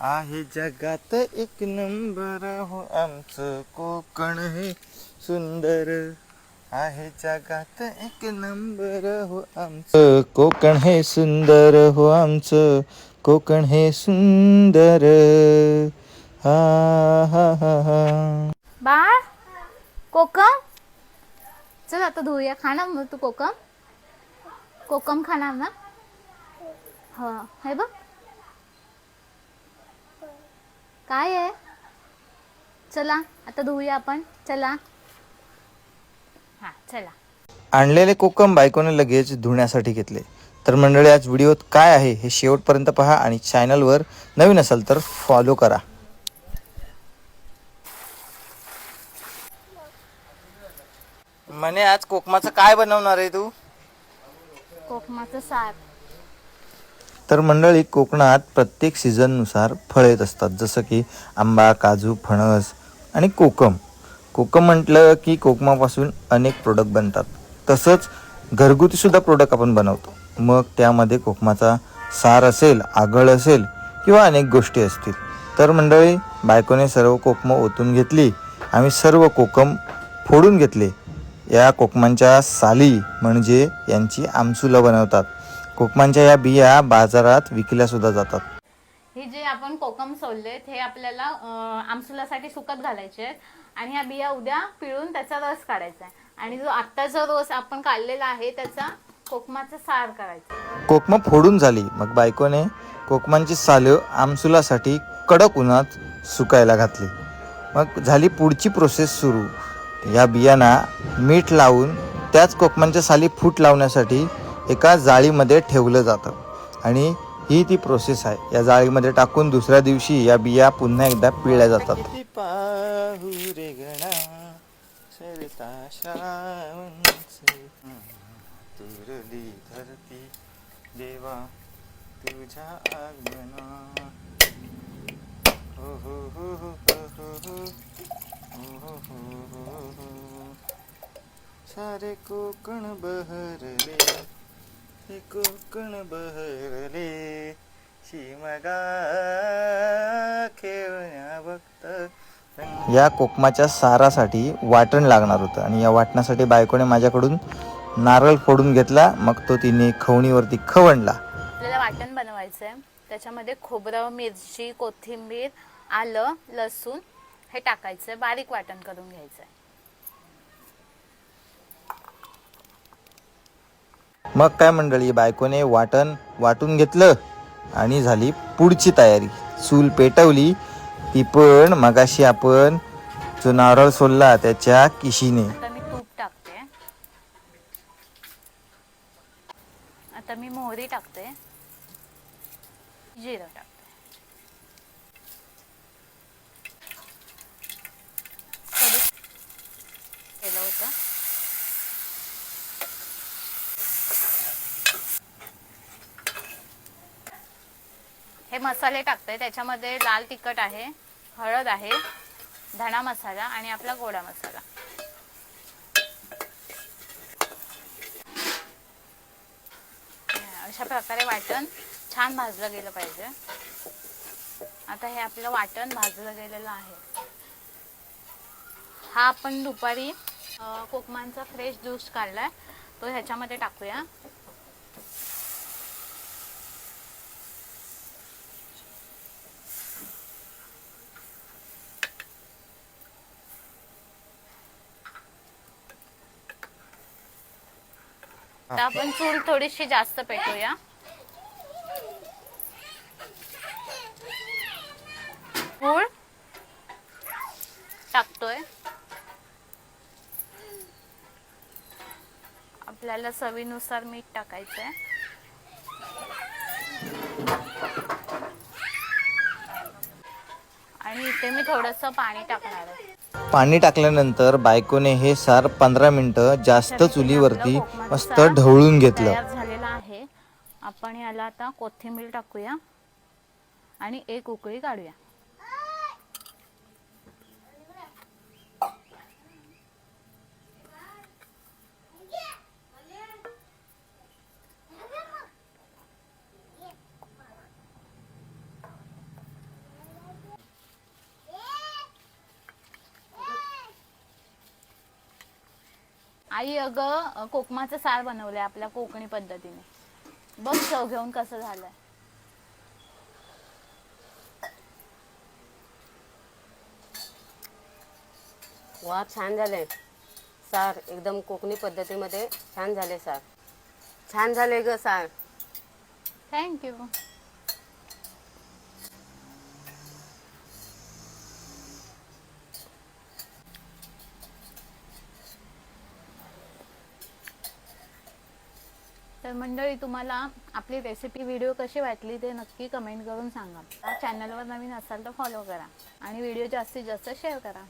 आहे जगात एक नंबर हो आमचं कोकण हे सुंदर. आहे जगात एक नंबर हो आमचं कोकण हे सुंदर हो आमचं कोकण हे सुंदर. हा हा हा हा. बाळ कोकम चल आता धुऊया. खाणार मग तू कोकम? कोकम खाणार ना? हो. हे बघ काय आहे. चला आता धुऊया आपण. चला हा चला. आणलेले कोकम बायकोने लगेच धुण्यासाठी घेतले. तर मंडळी आज व्हिडिओत काय आहे हे शेवटपर्यंत पहा आणि चॅनलवर नवीन असाल तर फॉलो करा. म्हणे आज कोकमाचं काय बनवणार आहे तू? कोकमाचं सार. तर मंडळी कोकणात प्रत्येक सीझननुसार फळं येत असतात, जसं की आंबा, काजू, फणस आणि कोकम. कोकम म्हटलं की कोकमापासून अनेक प्रोडक्ट बनतात. तसंच घरगुतीसुद्धा प्रोडक्ट आपण बनवतो. मग त्यामध्ये कोकमाचा सार असेल, आगळ असेल किंवा अनेक गोष्टी असतील. तर मंडळी बायकोने सर्व कोकमं ओतून घेतली. आम्ही सर्व कोकम फोडून घेतले. या कोकमांच्या साली म्हणजे यांची आमसुलं बनवतात. कोकमांच्या या बिया बाजारात विकल्या सुद्धा जातात. हे जे आपण कोकम सोललेत हे आपल्याला आमसुलासाठी सुकत घालायचे आहेत आणि ह्या बिया उद्या पिळून त्याचा रस काढायचा आहे आणि जो आत्ताचा रस आपण काढलेला आहे त्याचा कोकमाचा सार करायचा. कोकमं फोडून झाली. मग बायकोने कोकमांची सालं आमसुलासाठी कडक उन्हात सुकायला घातली. मग झाली पुढची प्रोसेस सुरू. या बियांना मीठ लावून त्याच कोकमांच्या साली फूट लावण्यासाठी एका जाळीमध्ये ठेवलं जातं आणि ही ती प्रोसेस आहे. या जाळीमध्ये टाकून दुसऱ्या दिवशी या बिया पुन्हा एकदा पिळल्या जातात. देवा तुझ्या आगमना हो हो हो हो हो हो हो. सारे कोकण बहरले, हे कोकण बहरले, शिमगा खेळण्या बघत. या कोकमाच्या सारासाठी वाटण लागणार होतं आणि या वाटणासाठी बायकोने माझ्याकडून नारळ फोडून घेतला. मग तो तिने खवणीवरती खवणला. आपल्याला वाटण बनवायचं आहे. त्याच्यामध्ये खोबरं, मिरची, कोथिंबीर, आलं, लसूण हे टाकायचं. बारीक वाटण करून घ्यायचं. मग काय मंडळी बायकोने वाटण वाटून घेतलं आणि झाली पुढची तयारी. चूल पेटवली, ती पण मगाशी आपण जो नारळ सोलला त्याच्या किशीने. आता मी तूप टाकते. आता मी मोहरी टाकते, जिरं टाकते. केलं होतं. हे मसाले टाकते. त्याच्यामध्ये लाल तिखट आहे, हळद आहे, धणा मसाला आणि आपला गोडा मसाला. अशा प्रकारे वाटण छान भाजलं गेलं पाहिजे. आता हे आपलं वाटण भाजलं गेलेलं आहे. हा आपण दुपारी कोकमांचा फ्रेश ज्यूस काढलाय तो ह्याच्यामध्ये टाकूया. आता आपण चूल थोडीशी जास्त पेटवूया. गूळ टाकतोय. आपल्याला चवीनुसार मीठ टाकायचंय. आणि इथे मी थोडंसं पाणी टाकणार आहे. पाणी टाकल्यानंतर बायकोने हे सार 15 मिनिटं जास्त चुलीवरती मस्त ढवळून घेतलं. तयार झालेला आहे. आपण याला आता कोथिंबीर टाकूया आणि एक उकळी काढूया. आई अगं कोकमाचं सार बनवलंय आपल्या कोकणी पद्धतीने. बघ चव घेऊन कसं झालंय. वा, छान झाले सार. एकदम कोकणी पद्धतीमध्ये छान झाले सार. छान झाले ग सार. थँक्यू. तर मंडळी, तुम्हाला आपली रेसिपी व्हिडिओ कशी वाटली ते नक्की कमेंट करून सांगा. चॅनलवर नवीन असाल तर फॉलो करा आणि व्हिडिओ जास्तीत जास्त शेअर करा.